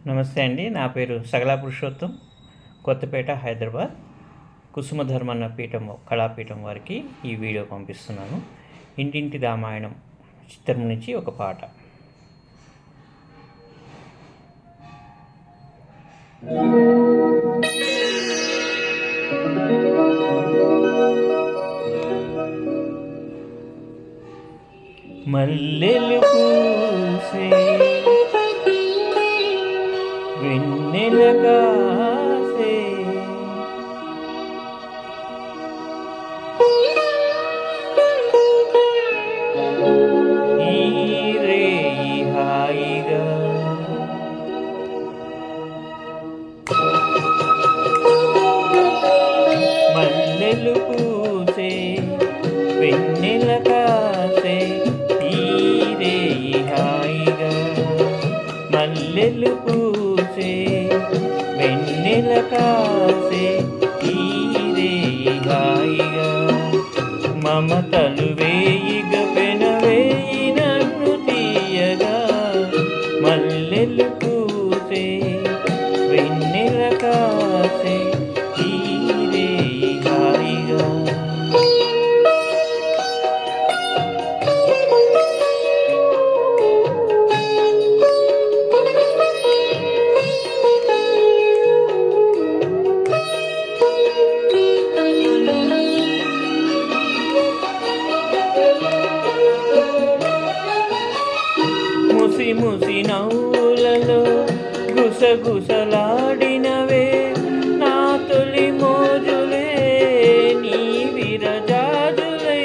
నమస్తే అండి. నా పేరు సగలా పురుషోత్తం. కొత్తపేట, హైదరాబాద్. కుసుమధర్మన్న కళాపీఠం వారికి ఈ వీడియో పంపిస్తున్నాను. ఇంటింటి రామాయణం చిత్రం నుంచి ఒక పాట. మల్లెలు పూసే వెన్నెల కాసే ఈ రేయి హాయిగా మల్లెలు పూసే వెన్నెల కాసే ఈ రేయి హాయిగా మల్లెలు పూసే వెన్నెల కాసే ఈ రేయి హాయిగా మమతలు వేయిగ పెనవేయి నన్ను తీయగా మల్లెలు పూసే వెన్నెల కాసే ఈ రేయి హాయిగా ముసి నవ్వులలో గుసగుసలాడినవే నా తొలి మోజులే నీ విరజాజులై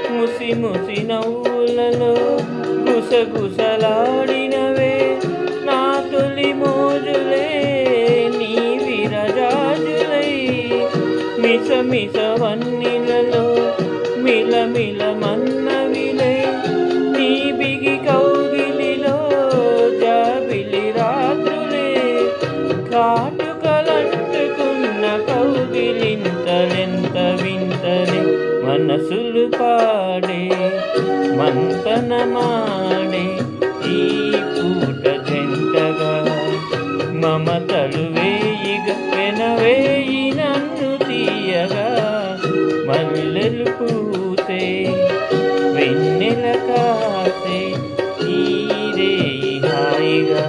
ముసి నవ్వులలో గుసగుసలాడినవే నా తొలి మోజులే నీ విరజాజులై మిస వన్నెలలో మిలమిల మన్నవిలే నీ బిగి కౌగిలిలో జాబిలి రాత్రులే కాటుకలంటుకున్న కౌగిలింతలెంత వింతలే మనసులు పాడే మంతనమాడే ఈ పూట జంటగా మమతలు వేయిగ పెనవేయి నన్ను తీయగా మల్లెలు పూసే వెన్నెల కాసే ఈ రేయి హాయిగా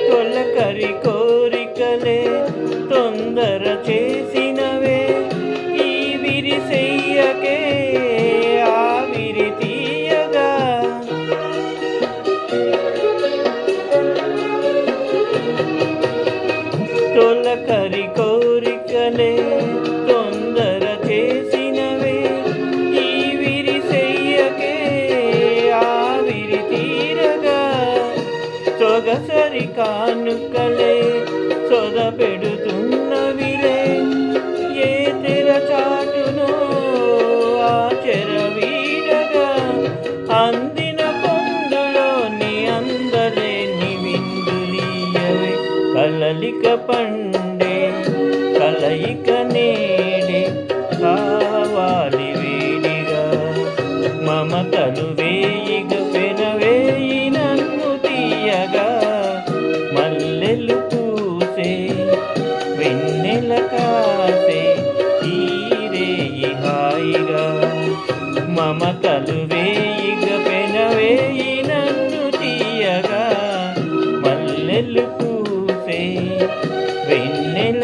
తొలకరి కోరికలే తొందర చేసినవే ఈ విరిసెయ్యకే ఆవిరి తీయగా తొలకరి కోరికలే తొందర చేసినవే ఈ విరిసెయ్యకే ఆవిరి తీరగా సొగసరి కానుకలే సొద పెడుతున్నవిలే ఏ తెర చాటునో ఆ చెర వీడగా అందిన పొందులోని అందలేని విందులీయవే కలలిక పండే కలయిక నేడే కావాలి వేడిగా మమతలు వేయిగ పెనవేయి నన్ను తీయగా మల్లెలు పూసే వెన్నెల కాసే ఈ రేయి హాయిగా మమతలు వేయిగ పెనవేయి నన్ను తీయగా మల్లెలు పూసే వెన్నెల